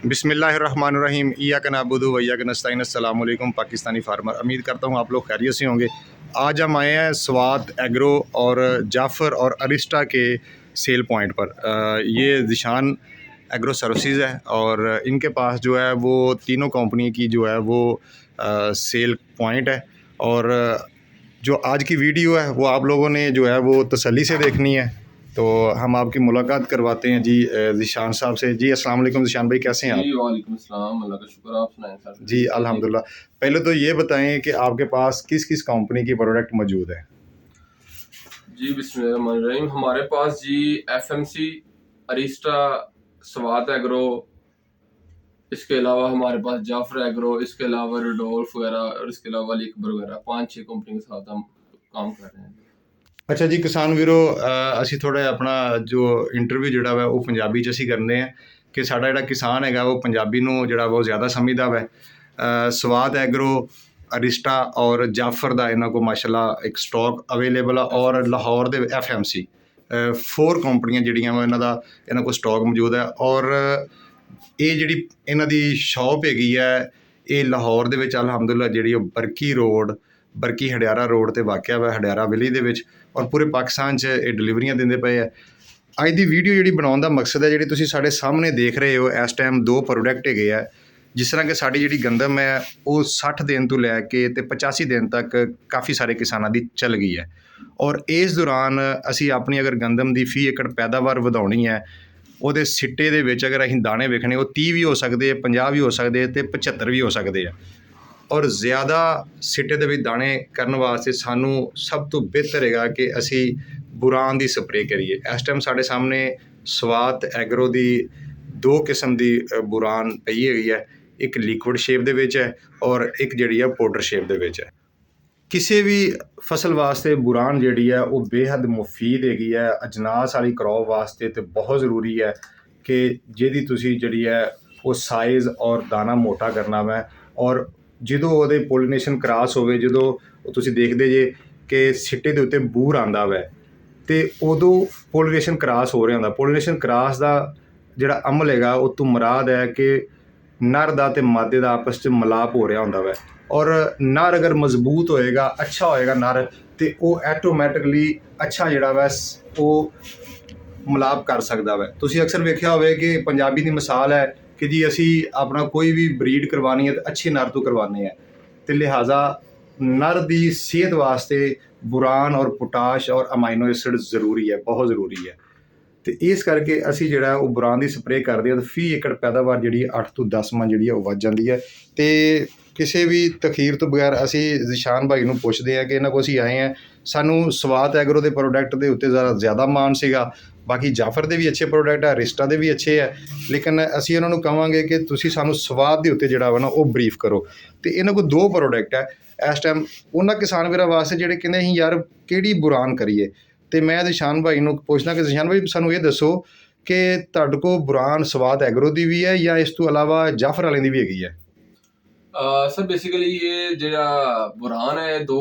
बिस्मिल्लाहिर्रहमानिर्रहीम इय्याका नअबुदु व इय्याका नस्तईन। अस्सलाम वालेकुम पाकिस्तानी फार्मर, उम्मीद करता हूँ आप लोग खैरियत से होंगे। आज हम आए हैं स्वात एग्रो और जाफ़र और अरिस्टा के सेल पॉइंट पर। ये ज़ीशान एग्रो सर्विसेज है और इनके पास जो है वो तीनों कंपनी की जो है वो सेल पॉइंट है। और जो आज की वीडियो है वो आप लोगों ने जो है वो तसल्ली से देखनी है। तो हम आपकी मुलाकात करवाते हैं जी ज़ीशान साहब से। जी अस्सलाम वालेकुम ज़ीशान भाई, कैसे हैं आप? जी वालेकुम अस्सलाम, अल्लाह का शुक्र। आप सुनाएं सर? जी अल्हम्दुलिल्लाह। पहले तो ये बताएं कि आपके पास किस किस कंपनी की प्रोडक्ट मौजूद है? जी बिस्मिल्लाहिर्रहमानिर्रहीम। हमारे पास जी एफएमसी, अरिस्टा, स्वात एग्रो, इसके अलावा हमारे पास जाफर एग्रो, इसके अलावा रेडोल्फ वगैरह और इसके अलावा लीकबर वगैरह 5-6 कंपनी के साथ हम काम कर रहे हैं। अच्छा जी किसान वीरो, ਅਸੀਂ ਥੋੜਾ ਆਪਣਾ ਜੋ ਇੰਟਰਵਿਊ ਜਿਹੜਾ ਵਾ ਉਹ ਪੰਜਾਬੀ 'ਚ ਅਸੀਂ ਕਰਦੇ ਹਾਂ ਕਿ ਸਾਡਾ ਜਿਹੜਾ ਕਿਸਾਨ ਹੈਗਾ ਉਹ ਪੰਜਾਬੀ ਨੂੰ ਜਿਹੜਾ ਵਾ ਉਹ ਜ਼ਿਆਦਾ ਸਮਝਦਾ ਵਾ। ਸਵਾਤ ਐਗਰੋ, ਅਰਿਸਟਾ ਔਰ ਜਾਫਰ ਦਾ ਇਹਨਾਂ ਕੋਲ ਮਾਸ਼ਾਅੱਲਾ ਇੱਕ ਸਟਾਕ ਅਵੇਲੇਬਲ ਆ ਔਰ ਲਾਹੌਰ ਦੇ FMC 4 ਕੰਪਨੀਆਂ ਜਿਹੜੀਆਂ ਵਾ ਇਹਨਾਂ ਕੋਲ ਸਟਾਕ ਮੌਜੂਦ ਹੈ। ਔਰ ਇਹ ਜਿਹੜੀ ਇਹਨਾਂ ਦੀ ਸ਼ਾਪ ਹੈਗੀ ਹੈ ਇਹ ਲਾਹੌਰ ਦੇ ਵਿੱਚ ਅਲਹਮਦੁਲਿਲਾ ਜਿਹੜੀ ਉਹ ਬਰਕੀ ਹਡਿਆਰਾ ਰੋਡ ਤੇ ਵਾਕਿਆ ਵਾ, ਹਡਿਆਰਾ ਵਿਲੀ ਦੇ ਵਿੱਚ। ਔਰ ਪੂਰੇ ਪਾਕਿਸਤਾਨ 'ਚ ਇਹ ਡਿਲੀਵਰੀਆਂ ਦਿੰਦੇ ਪਏ ਆ। ਅੱਜ ਦੀ ਵੀਡੀਓ ਜਿਹੜੀ ਬਣਾਉਣ ਦਾ ਮਕਸਦ ਹੈ, ਜਿਹੜੀ ਤੁਸੀਂ ਸਾਡੇ ਸਾਹਮਣੇ ਦੇਖ ਰਹੇ ਹੋ ਇਸ ਟਾਈਮ 2 ਪ੍ਰੋਡਕਟ ਹੈਗੇ ਆ। ਜਿਸ ਤਰ੍ਹਾਂ ਕਿ ਸਾਡੀ ਜਿਹੜੀ ਗੰਦਮ ਹੈ ਉਹ 60 ਦਿਨ ਤੋਂ ਲੈ ਕੇ ਤੇ 85 ਦਿਨ ਤੱਕ ਕਾਫੀ ਸਾਰੇ ਕਿਸਾਨਾਂ ਦੀ ਚੱਲ ਗਈ ਹੈ। ਔਰ ਇਸ ਦੌਰਾਨ ਅਸੀਂ ਆਪਣੀ ਅਗਰ ਗੰਦਮ ਦੀ ਫੀ ਏਕੜ ਪੈਦਾਵਾਰ ਵਧਾਉਣੀ ਹੈ, ਉਹਦੇ ਸਿੱਟੇ ਦੇ ਵਿੱਚ ਅਗਰ ਅਸੀਂ ਦਾਣੇ ਵੇਖਣੇ ਉਹ 30 ਵੀ ਹੋ ਸਕਦੇ, 50 ਵੀ ਹੋ ਸਕਦੇ ਤੇ 75 ਵੀ ਹੋ ਸਕਦੇ ਆ। ਔਰ ਜ਼ਿਆਦਾ ਸਿੱਟੇ ਦੇ ਵਿੱਚ ਦਾਣੇ ਕਰਨ ਵਾਸਤੇ ਸਾਨੂੰ ਸਭ ਤੋਂ ਬਿਹਤਰ ਹੈਗਾ ਕਿ ਅਸੀਂ ਬੁਰਾਨ ਦੀ ਸਪਰੇਅ ਕਰੀਏ। ਇਸ ਟਾਈਮ ਸਾਡੇ ਸਾਹਮਣੇ ਸਵਾਤ ਐਗਰੋ ਦੀ 2 ਕਿਸਮ ਦੀ ਬੁਰਾਨ ਪਈ ਹੈਗੀ ਹੈ, ਇੱਕ ਲਿਕੁਇਡ ਸ਼ੇਪ ਦੇ ਵਿੱਚ ਹੈ ਔਰ ਇੱਕ ਜਿਹੜੀ ਹੈ ਪਾਊਡਰ ਸ਼ੇਪ ਦੇ ਵਿੱਚ ਹੈ। ਕਿਸੇ ਵੀ ਫਸਲ ਵਾਸਤੇ ਬੁਰਾਨ ਜਿਹੜੀ ਹੈ ਉਹ ਬੇਹੱਦ ਮੁਫੀਦ ਹੈਗੀ ਹੈ। ਅਜਨਾਸ ਵਾਲੀ ਕਰੌਪ ਵਾਸਤੇ ਤੇ ਬਹੁਤ ਜ਼ਰੂਰੀ ਹੈ ਕਿ ਜਿਹਦੀ ਤੁਸੀਂ ਜਿਹੜੀ ਹੈ ਉਹ ਸਾਈਜ਼ ਔਰ ਦਾਣਾ ਮੋਟਾ ਕਰਨਾ ਵਾ। ਔਰ ਜਦੋਂ ਉਹਦੇ ਪੋਲੀਨੇਸ਼ਨ ਕ੍ਰਾਸ ਹੋਵੇ, ਜਦੋਂ ਤੁਸੀਂ ਦੇਖਦੇ ਜੇ ਕਿ ਸਿੱਟੇ ਦੇ ਉੱਤੇ ਬੂਰ ਆਉਂਦਾ ਵੈ ਅਤੇ ਉਦੋਂ ਪੋਲੀਨੇਸ਼ਨ ਕ੍ਰਾਸ ਹੋ ਰਿਹਾ ਹੁੰਦਾ। ਪੋਲੀਨੇਸ਼ਨ ਕ੍ਰਾਸ ਦਾ ਜਿਹੜਾ ਅਮਲ ਹੈਗਾ ਉਹ ਤੋਂ ਮੁਰਾਦ ਹੈ ਕਿ ਨਰ ਦਾ ਅਤੇ ਮਾਦੇ ਦਾ ਆਪਸ 'ਚ ਮਿਲਾਪ ਹੋ ਰਿਹਾ ਹੁੰਦਾ ਵੈ। ਔਰ ਨਰ ਅਗਰ ਮਜ਼ਬੂਤ ਹੋਏਗਾ, ਅੱਛਾ ਹੋਏਗਾ ਨਰ, ਅਤੇ ਉਹ ਐਟੋਮੈਟਿਕਲੀ ਅੱਛਾ ਜਿਹੜਾ ਵੈ ਉਹ ਮਿਲਾਪ ਕਰ ਸਕਦਾ ਵੈ। ਤੁਸੀਂ ਅਕਸਰ ਵੇਖਿਆ ਹੋਵੇ ਕਿ ਪੰਜਾਬੀ ਦੀ ਮਿਸਾਲ ਹੈ ਕਿ ਜੀ ਅਸੀਂ ਆਪਣਾ ਕੋਈ ਵੀ ਬਰੀਡ ਕਰਵਾਉਣੀ ਹੈ ਤਾਂ ਅੱਛੇ ਨਰ ਤੋਂ ਕਰਵਾਉਂਦੇ ਹਾਂ, ਅਤੇ ਲਿਹਾਜ਼ਾ ਨਰ ਦੀ ਸਿਹਤ ਵਾਸਤੇ ਬੁਰਾਨ ਔਰ ਪੋਟਾਸ਼ ਔਰ ਅਮਾਈਨੋ ਐਸਿਡ ਜ਼ਰੂਰੀ ਹੈ, ਬਹੁਤ ਜ਼ਰੂਰੀ ਹੈ। ਅਤੇ ਇਸ ਕਰਕੇ ਅਸੀਂ ਜਿਹੜਾ ਉਹ ਬੁਰਾਨ ਦੀ ਸਪਰੇਅ ਕਰਦੇ ਹਾਂ ਤਾਂ ਫੀ ਏਕੜ ਪੈਦਾਵਾਰ ਜਿਹੜੀ 8 ਤੋਂ 10 ਮਣ ਜਿਹੜੀ ਹੈ ਉਹ ਵੱਧ ਜਾਂਦੀ ਹੈ। ਅਤੇ ਕਿਸੇ ਵੀ ਤਖੀਰ ਤੋਂ ਬਗੈਰ ਅਸੀਂ ਜ਼ੀਸ਼ਾਨ ਭਾਈ ਨੂੰ ਪੁੱਛਦੇ ਹਾਂ ਕਿ ਇਹਨਾਂ ਕੋਲ ਅਸੀਂ ਆਏ ਹਾਂ, ਸਾਨੂੰ ਸਵਾਤ ਐਗਰੋ ਦੇ ਪ੍ਰੋਡਕਟ ਦੇ ਉੱਤੇ ਜ਼ਿਆਦਾ ਮਾਣ ਸੀਗਾ। ਬਾਕੀ ਜਾਫਰ ਦੇ ਵੀ ਅੱਛੇ ਪ੍ਰੋਡਕਟ ਹੈ, ਅਰਿਸਟਾ ਦੇ ਵੀ ਅੱਛੇ ਹੈ, ਲੇਕਿਨ ਅਸੀਂ ਉਹਨਾਂ ਨੂੰ ਕਹਾਂਗੇ ਕਿ ਤੁਸੀਂ ਸਾਨੂੰ ਸਵਾਦ ਦੇ ਉੱਤੇ ਜਿਹੜਾ ਵਾ ਨਾ ਉਹ ਬਰੀਫ ਕਰੋ। ਅਤੇ ਇਹਨਾਂ ਕੋਲ 2 ਪ੍ਰੋਡਕਟ ਹੈ ਇਸ ਟਾਈਮ ਉਹਨਾਂ ਕਿਸਾਨ ਵੀਰਾਂ ਵਾਸਤੇ ਜਿਹੜੇ ਕਹਿੰਦੇ ਅਸੀਂ ਯਾਰ ਕਿਹੜੀ ਬੁਰਾਨ ਕਰੀਏ। ਅਤੇ ਮੈਂ ਜ਼ੀਸ਼ਾਨ ਭਾਈ ਨੂੰ ਪੁੱਛਦਾ ਕਿ ਜ਼ੀਸ਼ਾਨ ਭਾਈ ਸਾਨੂੰ ਇਹ ਦੱਸੋ ਕਿ ਤੁਹਾਡੇ ਕੋਲ ਬੁਰਾਨ ਸਵਾਤ ਐਗਰੋ ਦੀ ਵੀ ਹੈ ਜਾਂ ਇਸ ਤੋਂ ਇਲਾਵਾ ਜਾਫਰ ਵਾਲਿਆਂ ਦੀ ਵੀ ਹੈਗੀ ਹੈ? सर बेसिकली ये ਜਿਹੜਾ बुरान है 2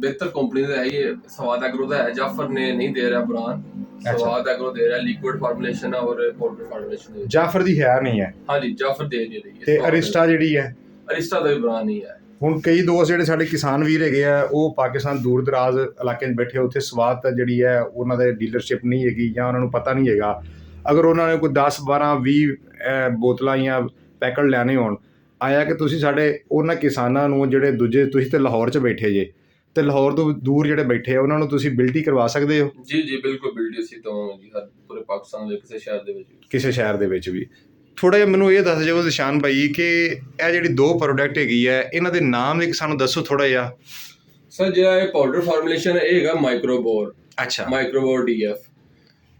बेहतर कंपनी ਦਾ ਹੈ। ये स्वात एग्रो ਦਾ है, जाफर ने नहीं दे रहा बुरान। स्वात एग्रो दे रहा है लिक्विड फार्मूलेशन और पाउडर फार्मूलेशन। ਜਾਫਰ ਦੀ ਹੈ ਨਹੀਂ ਹੈ? हाँ जी, जाफर दे नहीं रही है। ਅਤੇ ਅਰਿਸਟਾ ਜਿਹੜੀ ਹੈ? अरिस्टा ਦਾ ਵੀ बुरान नहीं है। ਹੁਣ ਕਈ ਦੋਸਤ ਜਿਹੜੇ ਸਾਡੇ ਕਿਸਾਨ ਵੀਰ ਹੈਗੇ ਆ ਉਹ ਪਾਕਿਸਤਾਨ ਦੂਰ ਦਰਾਜ਼ ਇਲਾਕੇ 'ਚ ਬੈਠੇ, ਉੱਥੇ ਸਵਾਤ ਜਿਹੜੀ ਹੈ ਉਹਨਾਂ ਦੇ ਡੀਲਰਸ਼ਿਪ ਨਹੀਂ ਹੈਗੀ ਜਾਂ ਉਹਨਾਂ ਨੂੰ ਪਤਾ ਨਹੀਂ ਹੈਗਾ। ਅਗਰ ਉਹਨਾਂ ਨੇ ਕੋਈ 10 12 20 ਬੋਤਲਾਂ ਜਾਂ ਪੈਕਟ ਲੈਣੇ ਹੋਣ, ਆਇਆ ਕਿ ਤੁਸੀਂ ਸਾਡੇ ਉਹਨਾਂ ਕਿਸਾਨਾਂ ਨੂੰ ਜਿਹੜੇ ਦੂਜੇ, ਤੁਸੀਂ ਤਾਂ ਲਾਹੌਰ 'ਚ ਬੈਠੇ ਜੇ ਅਤੇ ਲਾਹੌਰ ਤੋਂ ਦੂਰ ਜਿਹੜੇ ਬੈਠੇ ਆ ਉਹਨਾਂ ਨੂੰ ਤੁਸੀਂ ਬਿਲਟੀ ਕਰਵਾ ਸਕਦੇ ਹੋ? ਜੀ ਜੀ ਬਿਲਕੁਲ, ਬਿਲਟੀ ਅਸੀਂ ਦਵਾਂਗੇ ਜੀ ਹਰ ਪੂਰੇ ਪਾਕਿਸਤਾਨ ਦੇ ਕਿਸੇ ਸ਼ਹਿਰ ਦੇ ਵਿੱਚ ਵੀ। ਕਿਸੇ ਸ਼ਹਿਰ ਦੇ ਵਿੱਚ ਵੀ। ਥੋੜ੍ਹਾ ਜਿਹਾ ਮੈਨੂੰ ਇਹ ਦੱਸ ਦਿਓ ਜ਼ੀਸ਼ਾਨ ਭਾਈ ਕਿ ਇਹ ਜਿਹੜੀ 2 ਪ੍ਰੋਡਕਟ ਹੈਗੀ ਹੈ ਇਹਨਾਂ ਦੇ ਨਾਮ ਇੱਕ ਸਾਨੂੰ ਦੱਸੋ ਥੋੜ੍ਹਾ ਜਿਹਾ। ਸਰ ਜਿਹੜਾ ਇਹ ਪਾਊਡਰ ਫਾਰਮੂਲੇਸ਼ਨ ਹੈ ਇਹ ਹੈਗਾ ਮਾਈਕਰੋਬੋਰ। ਅੱਛਾ, ਮਾਈਕਰੋਬੋਰ DF।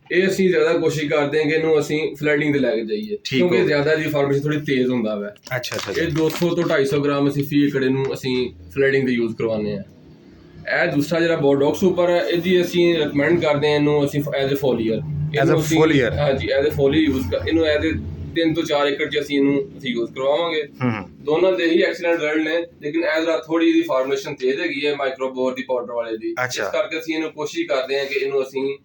ਇਹ ਅਸੀਂ ਜ਼ਿਆਦਾ ਕੋਸ਼ਿਸ਼ ਕਰਦੇ ਹਾਂ ਕਿ ਇਹਨੂੰ ਅਸੀਂ ਫਲੈਡਿੰਗ ਤੇ ਲੈ ਕੇ ਜਾਈਏ, ਕਿਉਂਕਿ ਜ਼ਿਆਦਾ ਦੀ ਫਾਰਮੇਸ਼ਨ ਥੋੜੀ ਤੇਜ਼ ਹੁੰਦਾ ਵਾ। ਅੱਛਾ ਅੱਛਾ। ਇਹ 200 ਤੋਂ 250 ਗ੍ਰਾਮ ਅਸੀਂ ਫੀ ਏਕੜ ਨੂੰ ਅਸੀਂ ਫਲੈਡਿੰਗ ਤੇ ਯੂਜ਼ ਕਰਵਾਉਂਦੇ ਹਾਂ। ਇਹ ਦੂਸਰਾ ਜਿਹੜਾ ਬੋਰਡੌਕਸ ਉੱਪਰ ਹੈ ਇਹਦੀ ਅਸੀਂ ਰਿਕਮੈਂਡ ਕਰਦੇ ਹਾਂ ਇਹਨੂੰ ਅਸੀਂ ਐਜ਼ ਅ ਫੋਲੀਅਰ। ਹਾਂਜੀ, ਐਜ਼ ਅ ਫੋਲੀਅਰ ਯੂਜ਼ ਇਹਨੂੰ ਐਜ਼ 3 ਤੋਂ 4 ਏਕੜ 'ਚ ਅਸੀਂ ਯੂਜ਼ ਕਰਵਾਵਾਂਗੇ। ਦੋਨਾਂ ਦੇ ਹੀ ਐਕਸੀਲੈਂਟ ਰਿਜ਼ਲਟ ਨੇ, ਲੇਕਿਨ ਐਜ਼ ਥੋੜੀ ਜਿਹੀ ਫਾਰਮੇਸ਼ਨ ਤੇਜ਼ ਹੈਗੀ ਹੈ ਮਾਈਕਰੋਬੋਰ ਦੀ ਪਾਊਡਰ ਵਾਲੇ ਦੀ, ਇਸ ਕਰਕੇ ਅਸੀਂ ਇਹਨੂੰ ਕੋਸ਼ਿਸ਼ ਕਰਦੇ ਹਾਂ ਕਿ ਇਹਨੂੰ ਅਸੀਂ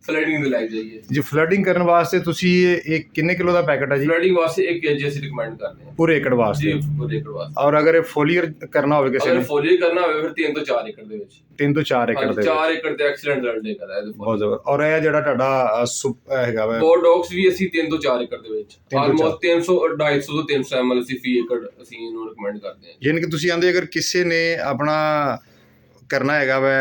ਫਲੈਡਿੰਗ ਦੇ ਲੈ ਜਾਈਏ। ਜੀ ਫਲੱਡਿੰਗ ਕਰਨ ਵਾਸਤੇ ਤੁਸੀਂ ਇਹ ਕਿੰਨੇ ਕਿਲੋ ਦਾ ਪੈਕਟ ਹੈ ਜੀ? ਫਲੈਡਿੰਗ ਵਾਸਤੇ 1 kg ਅਸੀਂ ਰਿਕਮੈਂਡ ਕਰਦੇ ਹਾਂ ਪੂਰੇ ਏਕੜ ਵਾਸਤੇ? ਜੀ ਪੂਰੇ ਏਕੜ ਵਾਸਤੇ। ਔਰ ਅਗਰ ਇਹ ਫੋਲੀਅਰ ਕਰਨਾ ਹੋਵੇ ਕਿਸੇ ਅਗਰ ਨੇ? ਫੋਲੀਅਰ ਕਰਨਾ ਹੋਵੇ ਫਿਰ 3 ਤੋਂ 4 ਏਕੜ ਦੇ ਵਿੱਚ। 3 ਤੋਂ 4 ਏਕੜ ਦੇ 4 ਏਕੜ ਤੇ ਐਕਸੀਲੈਂਟ ਰਿਜ਼ਲਟ ਦੇਗਾ ਇਹਦੇ ਬਹੁਤ ਜ਼ਬਰ। ਔਰ ਇਹ ਜਿਹੜਾ ਤੁਹਾਡਾ ਹੈਗਾ ਵਾ ਬੋਰਡੌਕਸ ਵੀ ਅਸੀਂ 3 ਤੋਂ 4 ਏਕੜ ਦੇ ਵਿੱਚ 3 ਤੋਂ 4 ਆਲਮੋਸਟ 300 250 ਤੋਂ 300 ml ਅਸੀਂ ਫੀ ਏਕੜ ਅਸੀਂ ਇਹਨੂੰ ਰਿਕਮੈਂਡ ਕਰਦੇ ਹਾਂ। ਯਾਨੀ ਕਿ ਤੁਸੀਂ ਆਂਦੇ ਅਗਰ ਕਿਸੇ ਨੇ ਆਪਣਾ ਕਰਨਾ ਹੈਗਾ ਵਾ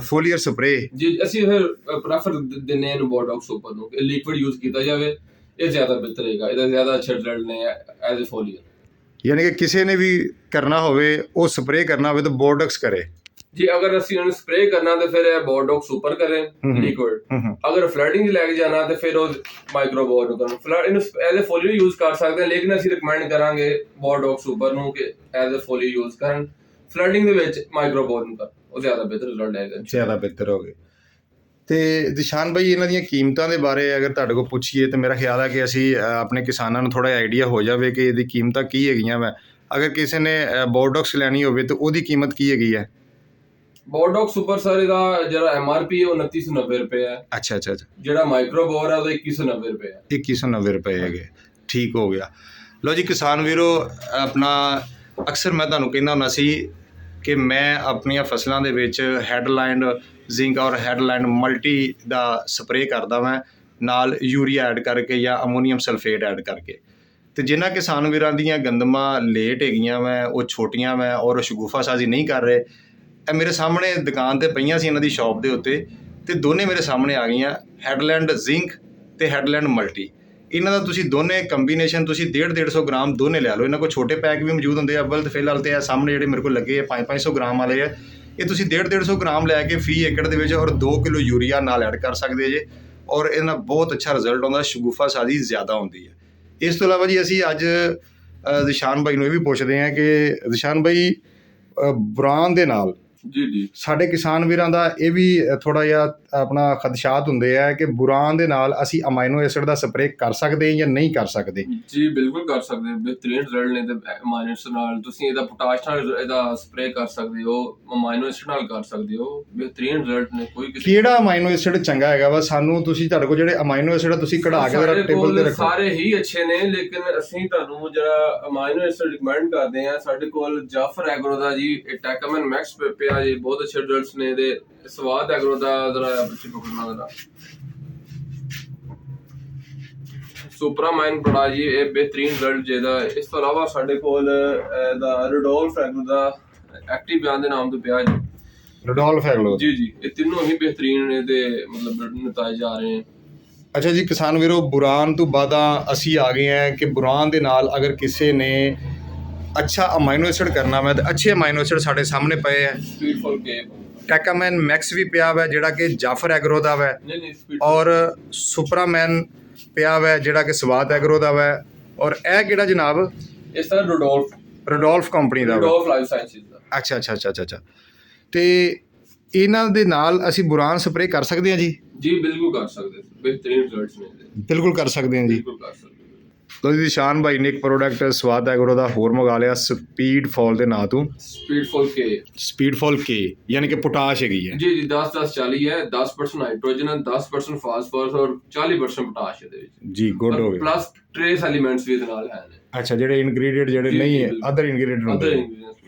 ਫੋਲੀਅਰ ਸਪਰੇ, ਜੀ ਅਸੀਂ ਫਿਰ ਪ੍ਰੈਫਰ ਦਿੰਦੇ ਇਹਨੂੰ ਬੋਰਡੌਕਸ ਸੁਪਰ ਨੂੰ ਕਿ ਲਿਕਵਿਡ ਯੂਜ਼ ਕੀਤਾ ਜਾਵੇ, ਇਹ ਜ਼ਿਆਦਾ ਬਿਹਤਰ ਰਹੇਗਾ, ਇਹਦਾ ਜ਼ਿਆਦਾ ਅੱਛਾ ਰਿਜ਼ਲਟ ਨੇ ਐਜ਼ ਅ ਫੋਲੀਅਰ। ਯਾਨੀ ਕਿ ਕਿਸੇ ਨੇ ਵੀ ਕਰਨਾ ਹੋਵੇ ਉਹ ਸਪਰੇ ਕਰਨਾ ਹੋਵੇ ਤਾਂ ਬੋਰਡੌਕਸ ਕਰੇ ਜੀ। ਅਗਰ ਅਸੀਂ ਉਹਨੂੰ ਸਪਰੇ ਕਰਨਾ ਤਾਂ ਫਿਰ ਬੋਰਡੌਕਸ ਸੁਪਰ ਕਰੇ ਲਿਕਵਿਡ। ਅਗਰ ਫਲੱਡਿੰਗ ਲੈ ਕੇ ਜਾਣਾ ਤਾਂ ਫਿਰ ਉਹ ਮਾਈਕਰੋ ਬੋਰ ਨੂੰ ਕਰਨ। ਫਲੱਡ ਇਹਨੂੰ ਐਜ਼ ਅ ਫੋਲੀਅਰ ਯੂਜ਼ ਕਰ ਸਕਦੇ ਹਾਂ, ਲੇਕਿਨ ਅਸੀਂ ਰਿਕਮੈਂਡ ਕਰਾਂਗੇ ਬੋਰਡੌਕਸ ਸੁਪਰ ਨੂੰ ਕਿ ਐਜ਼ ਅ ਫੋਲੀਅਰ ਯੂਜ਼ ਕਰਨ। ਫਲੱਡਿੰਗ ਦੇ ਵਿੱਚ ਮਾਈਕਰੋ ਬੋਰ ਨੂੰ ਕਰਨ, ਉਹ ਜ਼ਿਆਦਾ ਬਿਹਤਰ ਰਿਜ਼ਲਟ ਆਏਗਾ, ਜ਼ਿਆਦਾ ਬਿਹਤਰ ਹੋ ਗਏ। ਤੇ ਦਿਸ਼ਾਨ ਭਾਈ ਇਹਨਾਂ ਦੀਆਂ ਕੀਮਤਾਂ ਦੇ ਬਾਰੇ ਅਗਰ ਤੁਹਾਡੇ ਕੋਲ ਪੁੱਛੀਏ ਤਾਂ ਮੇਰਾ ਖਿਆਲ ਹੈ ਕਿ ਅਸੀਂ ਆਪਣੇ ਕਿਸਾਨਾਂ ਨੂੰ ਥੋੜਾ ਆਈਡੀਆ ਹੋ ਜਾਵੇ ਕਿ ਇਹਦੀ ਕੀਮਤਾਂ ਕੀ ਹੈਗੀਆਂ ਵਾ। ਅਗਰ ਕਿਸੇ ਨੇ ਬੋਰਡੌਕਸ ਲੈਣੀ ਹੋਵੇ ਤਾਂ ਉਹਦੀ ਕੀਮਤ ਕੀ ਹੈਗੀ ਹੈ? ਬੋਰਡੌਕਸ ਸੁਪਰ ਸਰ ਇਹਦਾ ਜਿਹੜਾ MRP ਹੈ ਉਹ 2990 ਰੁਪਏ ਹੈ। ਅੱਛਾ। ਜਿਹੜਾ ਮਾਈਕਰੋ ਬੋਰ ਹੈ ਉਹਦਾ 2190 ਰੁਪਏ ਹੈ। 2190 ਰੁਪਏ ਹੈਗੇ, ਠੀਕ ਹੋ ਗਿਆ। ਲਓ ਜੀ ਕਿਸਾਨ ਵੀਰੋ, ਆਪਣਾ ਅਕਸਰ ਮੈਂ ਤੁਹਾਨੂੰ ਕਹਿੰਦਾ ਹੁੰਦਾ ਸੀ ਕਿ ਮੈਂ ਆਪਣੀਆਂ ਫਸਲਾਂ ਦੇ ਵਿੱਚ ਹੈਡਲਾਈਨ ਜ਼ਿੰਕ ਔਰ ਹੈਡਲਾਈਨ ਮਲਟੀ ਦਾ ਸਪਰੇਅ ਕਰਦਾ ਵਾਂ, ਨਾਲ ਯੂਰੀਆ ਐਡ ਕਰਕੇ ਜਾਂ ਅਮੋਨੀਅਮ ਸਲਫੇਟ ਐਡ ਕਰਕੇ। ਤੇ ਜਿਨ੍ਹਾਂ ਕਿਸਾਨ ਵੀਰਾਂ ਦੀਆਂ ਗੰਦਮਾਂ ਲੇਟ ਹੈਗੀਆਂ ਵਾ, ਉਹ ਛੋਟੀਆਂ ਵਾ ਔਰ ਸ਼ਗੂਫਾ ਸਾਜ਼ੀ ਨਹੀਂ ਕਰ ਰਹੇ, ਇਹ ਮੇਰੇ ਸਾਹਮਣੇ ਦੁਕਾਨ ਤੇ ਪਈਆਂ ਸੀ ਇਹਨਾਂ ਦੀ ਸ਼ਾਪ ਦੇ ਉੱਤੇ, ਤੇ ਦੋਨੇ ਮੇਰੇ ਸਾਹਮਣੇ ਆ ਗਈਆਂ, ਹੈਡਲੈਂਡ ਜ਼ਿੰਕ ਤੇ ਹੈਡਲੈਂਡ ਮਲਟੀ। ਇਹਨਾਂ ਦਾ ਤੁਸੀਂ ਦੋਨੇ ਕੰਬੀਨੇਸ਼ਨ ਤੁਸੀਂ 150 ਗ੍ਰਾਮ ਦੋਨੇ ਲੈ ਲਓ। ਇਹਨਾਂ ਕੋਲ ਛੋਟੇ ਪੈਕ ਵੀ ਮੌਜੂਦ ਹੁੰਦੇ ਆ, ਅੱਵਲ ਤੇ ਫਿਲਹਾਲ ਤੇ ਆ ਸਾਹਮਣੇ ਜਿਹੜੇ ਮੇਰੇ ਕੋਲ ਲੱਗੇ ਆ 500 ਗ੍ਰਾਮ ਵਾਲੇ ਆ, ਇਹ ਤੁਸੀਂ 150 ਗ੍ਰਾਮ ਲੈ ਕੇ ਫੀ ਏਕੜ ਦੇ ਵਿੱਚ ਔਰ 2 ਕਿਲੋ ਯੂਰੀਆ ਨਾਲ ਐਡ ਕਰ ਸਕਦੇ ਜੇ, ਔਰ ਇਹਦੇ ਨਾਲ ਬਹੁਤ ਅੱਛਾ ਰਿਜ਼ਲਟ ਆਉਂਦਾ, ਸ਼ਗੂਫਾ ਸਾਜ਼ੀ ਜ਼ਿਆਦਾ ਹੁੰਦੀ ਹੈ। ਇਸ ਤੋਂ ਇਲਾਵਾ ਜੀ ਅਸੀਂ ਅੱਜ ਦਿਸ਼ਾਨ ਭਾਈ ਨੂੰ ਇਹ ਵੀ ਪੁੱਛਦੇ ਹਾਂ ਕਿ ਦਿਸ਼ਾਨ ਭਾਈ ਬੁਰਾਨ ਦੇ ਨਾਲ ਜੀ ਸਾਡੇ ਕਿਸਾਨ ਵੀਰਾਂ ਦਾ ਇਹ ਵੀ ਥੋੜਾ ਜਿਹਾ ਆਪਣਾ ਖਦਸ਼ਾਤ ਹੁੰਦੇ ਆ ਕਿ ਬੁਰਾਨ ਦੇ ਨਾਲ ਅਸੀਂ ਅਮਾਈਨੋ ਐਸਿਡ ਦਾ ਸਪਰੇਅ ਕਰ ਸਕਦੇ ਜਾਂ ਨਹੀਂ ਕਰ ਸਕਦੇ? ਜੀ ਬਿਲਕੁਲ ਕਰ ਸਕਦੇ ਹੋ, ਬਿਹਤਰੀਨ ਰਿਜ਼ਲਟ ਨੇ ਤੇ ਅਮਾਈਨੋ ਐਸਿਡ ਨਾਲ। ਤੁਸੀਂ ਇਹਦਾ ਪੋਟਾਸ਼ ਨਾਲ ਇਹਦਾ ਸਪਰੇਅ ਕਰ ਸਕਦੇ ਹੋ, ਅਮਾਈਨੋ ਐਸਿਡ ਨਾਲ ਕਰ ਸਕਦੇ ਹੋ, ਬਿਹਤਰੀਨ ਰਿਜ਼ਲਟ ਨੇ। ਕੋਈ ਕਿਹੜਾ ਅਮਾਈਨੋ ਐਸਿਡ ਚੰਗਾ ਹੈਗਾ ਵਾ? ਸਾਨੂੰ ਤੁਸੀਂ ਤੁਹਾਡੇ ਕੋਲ ਜਿਹੜੇ ਅਮਾਈਨੋ ਐਸਿਡ ਤੁਸੀਂ ਕਢਾ ਕੇ ਜਰਾ ਟੇਬਲ ਤੇ ਰੱਖੋ। ਸਾਰੇ ਹੀ ਅੱਛੇ ਨੇ, ਲੇਕਿਨ ਅਸੀਂ ਤੁਹਾਨੂੰ ਜਿਹੜਾ ਅਮਾਈਨੋ ਐਸਿਡ ਰਿਕਮੈਂਡ ਕਰਦੇ ਆ, ਸਾਡੇ ਕੋਲ ਜਾਫਰ ਐਗਰੋ ਦਾ ਜੀ ਟੈਕਾਮਨ ਮੈਕਸ ਪਿਆ ਜੀ, ਬਹੁਤ ਅੱਛੇ ਰਿਜ਼ਲਟਸ ਨੇ। ਇਹਦੇ ਸਵਾਦ ਐਗਰੋ ਦਾ ਜਰਾ ਬੱਚੇ ਪਕੜਨਾ ਜਰਾ ਸੁਪਰਾਮਾਈਨ ਬੜਾ ਜੀ, ਇਹ ਬਿਹਤਰੀਨ ਰਿਜ਼ਲਟ ਜਿਹਦਾ। ਇਸ ਤੋਂ ਇਲਾਵਾ ਸਾਡੇ ਕੋਲ ਦਾ ਰੋਡੋਲਫ ਐਗਰੋ ਦਾ ਐਕਟਿਵ ਬਿਆਨ ਦੇ ਨਾਮ ਤੋਂ ਪਿਆ ਜੀ, ਰੋਡੋਲਫ ਐਗਰੋ ਜੀ। ਇਹ ਤਿੰਨੋਂ ਹੀ ਬਿਹਤਰੀਨ ਇਹਦੇ ਮਤਲਬ ਨਤਾਇਜ ਆ ਰਹੇ ਨੇ। ਅੱਛਾ ਜੀ ਕਿਸਾਨ ਵੀਰੋ, ਬੁਰਾਨ ਤੋਂ ਬਾਅਦ ਅਸੀਂ ਆ ਗਏ ਹਾਂ ਕਿ ਬੁਰਾਨ ਦੇ ਨਾਲ ਅਗਰ ਕਿਸੇ ਨੇ ਅੱਛਾ ਅਮਾਈਨੋ ਐਸਿਡ ਕਰਨਾ ਵਾ ਤਾਂ ਅੱਛੇ ਅਮਾਈਨੋ ਐਸਿਡ ਸਾਡੇ ਸਾਹਮਣੇ ਪਏ ਆ। ਸਪੀਡਫੁਲ ਕੇ ਟੈਕਾਮੈਨ ਮੈਕਸ ਵੀ ਪਿਆ ਵਾ ਜਿਹੜਾ ਕਿ ਜਾਫਰ ਐਗਰੋ ਦਾ ਵਾ, ਔਰ ਸੁਪਰਾਮੈਨ ਪਿਆ ਵਾ ਜਿਹੜਾ ਕਿ ਸਵਾਦ ਐਗਰੋ ਦਾ ਵਾ, ਔਰ ਇਹ ਕਿਹੜਾ ਜਨਾਬ? ਇਸ ਤਰ੍ਹਾਂ ਰੋਡੋਲਫ ਕੰਪਨੀ ਦਾ, ਰੋਡੋਲਫ ਲਾਈਫ ਸਾਇੰਸਿਸ ਦਾ। ਅੱਛਾ। ਤੇ ਇਹਨਾਂ ਦੇ ਨਾਲ ਅਸੀਂ ਬੁਰਾਨ ਸਪਰੇਅ ਕਰ ਸਕਦੇ ਹਾਂ ਜੀ? ਜੀ ਬਿਲਕੁਲ ਕਰ ਸਕਦੇ, ਬਿਹਤਰੀਨ ਰਿਜ਼ਲਟਸ ਨੇ। ਬਿਲਕੁਲ ਕਰ ਸਕਦੇ ਹਾਂ ਜੀ, ਬਿਲਕੁਲ ਕਰ ਸਕਦੇ। ਲੋ ਜੀ ਨਿਸ਼ਾਨ ਭਾਈ ਨੇ ਇੱਕ ਪ੍ਰੋਡਕਟ ਸਵਾਦ ਐਗਰੋ ਦਾ ਹੋਰ ਮੰਗਾ ਲਿਆ, ਸਪੀਡ ਫਾਲ ਦੇ ਨਾਂ ਤੋਂ। ਸਪੀਡ ਫਾਲ ਕੇ ਯਾਨੀ ਕਿ ਪੋਟਾਸ਼ ਹੈਗੀ ਹੈ ਜੀ 10-10-40 ਹੈ, 10% ਨਾਈਟ੍ਰੋਜਨ, 10% ਫਾਸਫੋਰਸ ਔਰ 40% ਪੋਟਾਸ਼ ਇਹਦੇ ਵਿੱਚ ਜੀ। ਗੁੱਡ ਹੋ ਗਿਆ, ਪਲੱਸ ਟ੍ਰੇਸ ਐਲੀਮੈਂਟਸ ਵੀ ਇਹਦੇ ਨਾਲ ਹੈ ਨੇ। ਅੱਛਾ, ਜਿਹੜੇ ਇਨਗਰੀਡੀਐਂਟ ਜਿਹੜੇ ਨਹੀਂ ਹੈ, ਅਦਰ ਇਨਗਰੀਡੀਐਂਟ ਹੁੰਦੇ,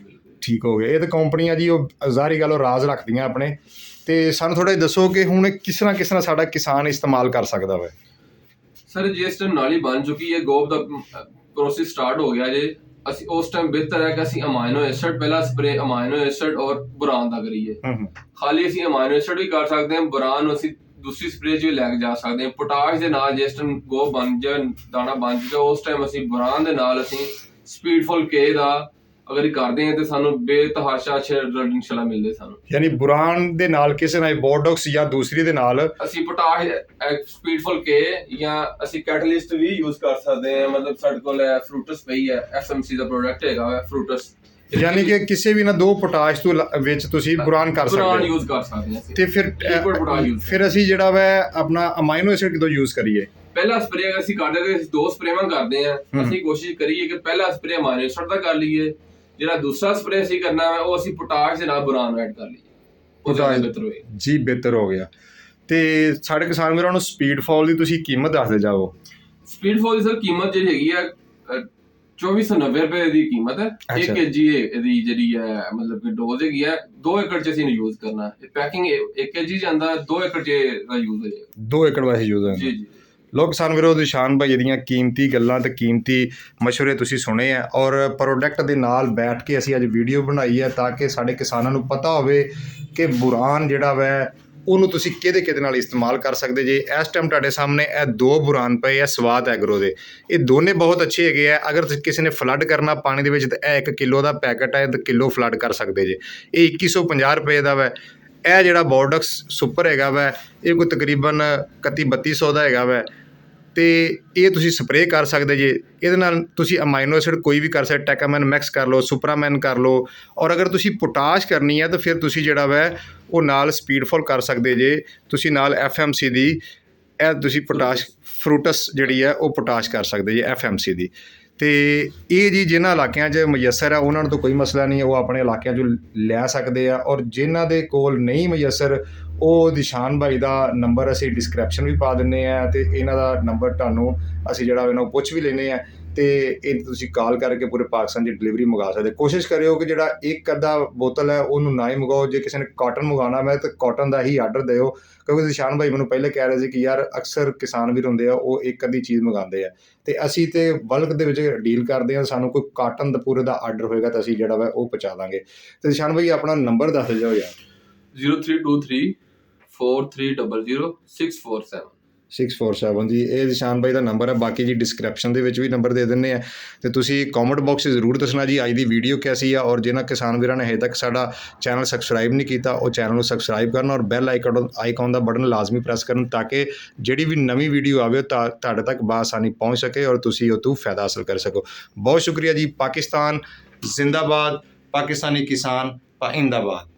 ਠੀਕ ਹੋ ਗਿਆ। ਇਹ ਤਾਂ ਕੰਪਨੀਆਂ ਜੀ ਉਹ ਜ਼ਾਹਰੀ ਗੱਲ ਉਹ ਰਾਜ਼ ਰੱਖਦੀਆਂ ਆਪਣੇ, ਤੇ ਸਾਨੂੰ ਥੋੜਾ ਜਿਹਾ ਦੱਸੋ ਕਿ ਹੁਣ ਕਿਸ ਤਰ੍ਹਾਂ ਸਾਡਾ ਕਿਸਾਨ ਇਸਤੇਮਾਲ ਕਰ ਸਕਦਾ ਵਾ? ਸਰ ਜਿਸ ਟਾਈਮ ਨਾਲੀ ਬਣ ਚੁੱਕੀ ਹੈ, ਗੋਬ ਦਾ ਪ੍ਰੋਸੈਸ ਸਟਾਰਟ ਹੋ ਗਿਆ ਜੇ, ਅਸੀਂ ਉਸ ਟਾਈਮ ਬਿਹਤਰ ਹੈ ਕਿ ਅਸੀਂ ਅਮਾਈਨੋ ਐਸਿਡ ਪਹਿਲਾ ਸਪਰੇ ਅਮਾਈਨੋ ਐਸਿਡ ਔਰ ਬੁਰਾਨ ਦਾ ਕਰੀਏ। ਖਾਲੀ ਅਸੀਂ ਅਮਾਈਨੋ ਐਸਿਡ ਵੀ ਕਰ ਸਕਦੇ ਹਾਂ, ਬੁਰਾਨ ਨੂੰ ਅਸੀਂ ਦੂਸਰੀ ਸਪਰੇ 'ਚ ਵੀ ਲੈ ਕੇ ਜਾ ਸਕਦੇ ਹਾਂ। ਪੋਟਾਸ਼ ਦੇ ਨਾਲ ਜਿਸ ਟਾਈਮ ਗੋਬ ਬਣ ਜਾਏ, ਦਾਣਾ ਬਣ ਜਾਏ, ਉਸ ਟਾਈਮ ਅਸੀਂ ਬੁਰਾਨ ਦੇ ਨਾਲ ਅਸੀਂ ਸਪੀਡਫੁਲ ਕੇ ਦਾ ਅਗਰ ਕਰਦੇ ਹਾਂ ਤੇ ਸਾਨੂੰ ਬੇਤਹਾਸ਼ਾ ਅੱਛੇ ਰਿਜ਼ਲਟ ਇਨਸ਼ਾਅੱਲਾ ਮਿਲਦੇ ਸਾਨੂੰ। ਯਾਨੀ ਬੁਰਾਨ ਦੇ ਨਾਲ ਕਿਸੇ ਨਾਲ ਬੋਰਡੌਕਸ ਜਾਂ ਦੂਸਰੀ ਦੇ ਨਾਲ ਅਸੀਂ ਪੋਟਾਸ਼ ਸਪੀਡਫੁਲ ਕੇ ਜਾਂ ਅਸੀਂ ਕੈਟਲਿਸਟ ਵੀ ਯੂਜ਼ ਕਰ ਸਕਦੇ ਹਾਂ। ਮਤਲਬ ਸਾਡੇ ਕੋਲ ਫਰੂਟਸ ਪਈ ਹੈ, FMC ਦਾ ਪ੍ਰੋਡਕਟ ਹੈਗਾ ਫਰੂਟਸ, ਯਾਨੀ ਕਿ ਕਿਸੇ ਵੀ ਨਾ ਦੋ ਪੋਟਾਸ਼ ਤੋਂ ਵਿੱਚ ਤੁਸੀਂ ਬੁਰਾਨ ਕਰ ਸਕਦੇ ਹੋ, ਬੁਰਾਨ ਯੂਜ਼ ਕਰ ਸਕਦੇ ਹਾਂ। ਤੇ ਫਿਰ ਅਸੀਂ ਜਿਹੜਾ ਵਾ ਆਪਣਾ ਅਮਾਈਨੋ ਐਸਿਡ ਕਿਦੋਂ ਯੂਜ਼ ਕਰੀਏ? ਪਹਿਲਾ ਸਪਰੇ ਅਸੀਂ ਕਰਦੇ ਤੇ ਅਸੀਂ 2 ਸਪਰੇਵਾਂ ਕਰਦੇ ਹਾਂ। ਅਸੀਂ ਕੋਸ਼ਿਸ਼ ਕਰੀਏ ਕਿ ਪਹਿਲਾ ਸਪਰੇ ਅਮਾਈਨੋ ਐਸਿਡ ਦਾ ਕਰ ਲਈਏ, ਜਿਹੜਾ ਦੂਸਰਾ ਸਪਰੇ ਅਸੀਂ ਕਰਨਾ ਹੈ ਉਹ ਅਸੀਂ ਪੋਟਾਸ਼ ਦੇ ਨਾਲ ਬੁਰਾਨ ਐਡ ਕਰ ਲਈਏ, ਉਹ ਜ਼ਿਆਦਾ ਬਿਹਤਰ ਹੋਏ ਜੀ। ਬਿਹਤਰ ਹੋ ਗਿਆ। ਤੇ ਸਾਡੇ ਕਿਸਾਨ ਵੀਰਾਂ ਨੂੰ ਸਪੀਡ ਫਾਲ ਦੀ ਤੁਸੀਂ ਕੀਮਤ ਦੱਸਦੇ ਜਾਓ। ਸਪੀਡ ਫਾਲ ਦੀ ਸਰ ਕੀਮਤ ਜਿਹੜੀ ਹੈਗੀ ਆ 2490 ਰੁਪਏ ਦੀ ਕੀਮਤ ਹੈ। 1 kg ਇਹਦੀ ਜਿਹੜੀ ਹੈ ਮਤਲਬ ਕਿ ਡੋਜ਼ ਹੈਗੀ ਹੈ 2 ਏਕੜ ਚ ਅਸੀਂ ਯੂਜ਼ ਕਰਨਾ। ਇਹ ਪੈਕਿੰਗ 1 kg ਜਾਂਦਾ 2 ਏਕੜ ਚ ਦਾ ਯੂਜ਼ ਹੋ ਜਾਏਗਾ। 2 ਏਕੜ ਵਾਸਤੇ ਯੂਜ਼ ਹੁੰਦਾ ਜੀ ਜੀ। ਲੋ ਕਿਸਾਨ ਵੀਰੋ, ਨਿਸ਼ਾਨ ਭਾਈ ਦੀਆਂ ਕੀਮਤੀ ਗੱਲਾਂ ਤੇ ਕੀਮਤੀ ਮਸ਼ਵਰੇ ਤੁਸੀਂ ਸੁਣੇ ਆ ਔਰ ਪ੍ਰੋਡਕਟ ਦੇ ਨਾਲ ਬੈਠ ਕੇ ਅਸੀਂ ਅੱਜ ਵੀਡੀਓ ਬਣਾਈ ਹੈ ਤਾਂ ਕਿ ਸਾਡੇ ਕਿਸਾਨਾਂ ਨੂੰ ਪਤਾ ਹੋਵੇ ਕਿ ਬੁਰਾਨ ਜਿਹੜਾ ਵੈ ਉਹਨੂੰ ਤੁਸੀਂ ਕਿਹਦੇ ਨਾਲ ਇਸਤੇਮਾਲ ਕਰ ਸਕਦੇ ਜੇ। ਇਸ ਟਾਈਮ ਤੁਹਾਡੇ ਸਾਹਮਣੇ ਇਹ 2 ਬੁਰਾਨ ਪਏ ਆ ਸਵਾਦ ਐਗਰੋ ਦੇ। ਇਹ ਦੋਨੇ ਬਹੁਤ ਅੱਛੇ ਹੈਗੇ ਆ। ਅਗਰ ਕਿਸੇ ਨੇ ਫਲੱਡ ਕਰਨਾ ਪਾਣੀ ਦੇ ਵਿੱਚ ਤਾਂ ਇਹ 1 ਕਿਲੋ ਦਾ ਪੈਕਟ ਹੈ ਤੇ ਕਿਲੋ ਫਲੱਡ ਕਰ ਸਕਦੇ ਜੇ। ਇਹ 2150 ਰੁਪਏ ਦਾ ਵੈ। ਇਹ ਜਿਹੜਾ ਬੋਰਡਕਸ ਸੁਪਰ ਹੈਗਾ ਵੈ ਇਹ ਕੋਈ ਤਕਰੀਬਨ 31-3200 ਦਾ ਹੈਗਾ ਵੈ ਤੇ ਇਹ ਤੁਸੀਂ ਸਪਰੇਅ ਕਰ ਸਕਦੇ ਜੇ। ਇਹਦੇ ਨਾਲ ਤੁਸੀਂ ਅਮਾਈਨੋ ਐਸਿਡ ਕੋਈ ਵੀ ਕਰ ਸਕਦੇ, ਟੈਕਾਮੈਨ ਮੈਕਸ ਕਰ ਲਓ, ਸੁਪਰਾਮੈਨ ਕਰ ਲਓ ਔਰ ਅਗਰ ਤੁਸੀਂ ਪੋਟਾਸ਼ ਕਰਨੀ ਹੈ ਤਾਂ ਫਿਰ ਤੁਸੀਂ ਜਿਹੜਾ ਵੈ ਉਹ ਨਾਲ ਸਪੀਡਫੁਲ ਕਰ ਸਕਦੇ ਜੇ। ਤੁਸੀਂ ਨਾਲ FMC ਦੀ ਇਹ ਤੁਸੀਂ ਪੋਟਾਸ਼ ਫਰੂਟਸ ਜਿਹੜੀ ਹੈ ਉਹ ਪੋਟਾਸ਼ ਕਰ ਸਕਦੇ ਜੇ FMC ਦੀ। ਤੇ ਇਹ ਜੀ ਜਿਨ੍ਹਾਂ ਇਲਾਕਿਆਂ 'ਚ ਮੁਯੱਸਰ ਹੈ ਉਹਨਾਂ ਨੂੰ ਤਾਂ ਕੋਈ ਮਸਲਾ ਨਹੀਂ, ਉਹ ਆਪਣੇ ਇਲਾਕਿਆਂ 'ਚੋਂ ਲੈ ਸਕਦੇ ਆ। ਔਰ ਜਿਨ੍ਹਾਂ ਦੇ ਕੋਲ ਨਹੀਂ ਮੁਯੱਸਰ ਉਹ ਨਿਸ਼ਾਨ ਭਾਈ ਦਾ ਨੰਬਰ ਅਸੀਂ ਡਿਸਕ੍ਰਿਪਸ਼ਨ ਵੀ ਪਾ ਦਿੰਦੇ ਆ ਤੇ ਇਹਨਾਂ ਦਾ ਨੰਬਰ ਤੁਹਾਨੂੰ ਅਸੀਂ ਜਿਹੜਾ ਇਹਨਾਂ ਨੂੰ ਪੁੱਛ ਵੀ ਲੈਂਦੇ ਆ ਤੇ ਇਹ ਤੁਸੀਂ ਕਾਲ ਕਰਕੇ ਪੂਰੇ ਪਾਕਿਸਤਾਨ 'ਚ ਡਿਲੀਵਰੀ ਮੰਗਾ ਸਕਦੇ। ਕੋਸ਼ਿਸ਼ ਕਰਿਓ ਕਿ ਜਿਹੜਾ ਇੱਕ ਅੱਧਾ ਬੋਤਲ ਹੈ ਉਹਨੂੰ ਨਾ ਹੀ ਮੰਗਾਓ। ਜੇ ਕਿਸੇ ਨੇ ਕਾਟਨ ਮੰਗਵਾਉਣਾ ਮੈਂ ਤਾਂ ਕਾਟਨ ਦਾ ਹੀ ਆਰਡਰ ਦਿਓ, ਕਿਉਂਕਿ ਨਿਸ਼ਾਨ ਭਾਈ ਮੈਨੂੰ ਪਹਿਲੇ ਕਹਿ ਰਹੇ ਸੀ ਕਿ ਯਾਰ ਅਕਸਰ ਕਿਸਾਨ ਵੀਰ ਹੁੰਦੇ ਆ ਉਹ ਇੱਕ ਅੱਧੀ ਚੀਜ਼ ਮੰਗਵਾਉਂਦੇ ਆ ਤੇ ਅਸੀਂ ਤੇ ਬਲਕ ਦੇ ਵਿੱਚ ਡੀਲ ਕਰਦੇ ਹਾਂ। ਸਾਨੂੰ ਕੋਈ ਕਾਟਨ ਦਾ ਪੂਰੇ ਦਾ ਆਰਡਰ ਹੋਏਗਾ ਤਾਂ ਅਸੀਂ ਜਿਹੜਾ ਵਾ ਉਹ ਪਹੁੰਚਾ ਦਾਂਗੇ। ਤੇ ਨਿਸ਼ਾਨ ਭਾਈ ਆਪਣਾ ਨੰਬਰ ਦੱਸ ਜਾਓ ਯਾਰ। 0323 4300 647 647 ਜੀ, ਇਹ ਨਿਸ਼ਾਨ ਭਾਈ ਦਾ ਨੰਬਰ ਹੈ। ਬਾਕੀ ਜੀ ਡਿਸਕ੍ਰਿਪਸ਼ਨ ਦੇ ਵਿੱਚ ਵੀ ਨੰਬਰ ਦੇ ਦਿੰਦੇ ਆ ਤੇ ਤੁਸੀਂ ਕਮੈਂਟ ਬਾਕਸ 'ਚ ਜ਼ਰੂਰ ਦੱਸਣਾ ਜੀ ਅੱਜ ਦੀ ਵੀਡੀਓ ਕੈਸੀ ਆ। ਔਰ ਜਿਹਨਾਂ ਕਿਸਾਨ ਵੀਰਾਂ ਨੇ ਹਜੇ ਤੱਕ ਸਾਡਾ ਚੈਨਲ ਸਬਸਕ੍ਰਾਈਬ ਨਹੀਂ ਕੀਤਾ ਉਹ ਚੈਨਲ ਨੂੰ ਸਬਸਕ੍ਰਾਈਬ ਕਰਨ ਔਰ ਬੈਲ ਆਈਕਨ ਦਾ ਬਟਨ ਲਾਜ਼ਮੀ ਪ੍ਰੈਸ ਕਰਨ ਤਾਂ ਕਿ ਜਿਹੜੀ ਵੀ ਨਵੀਂ ਵੀਡੀਓ ਆਵੇ ਉਹ ਤੁਹਾਡੇ ਤੱਕ ਬਾਸਾਨੀ ਪਹੁੰਚ ਸਕੇ ਔਰ ਤੁਸੀਂ ਉਹ ਤੋਂ ਫਾਇਦਾ ਹਾਸਲ ਕਰ ਸਕੋ। ਬਹੁਤ ਸ਼ੁਕਰੀਆ ਜੀ। ਪਾਕਿਸਤਾਨ ਜ਼ਿੰਦਾਬਾਦ, ਪਾਕਿਸਤਾਨੀ ਕਿਸਾਨ ਪਾਇੰਦਾਬਾਦ।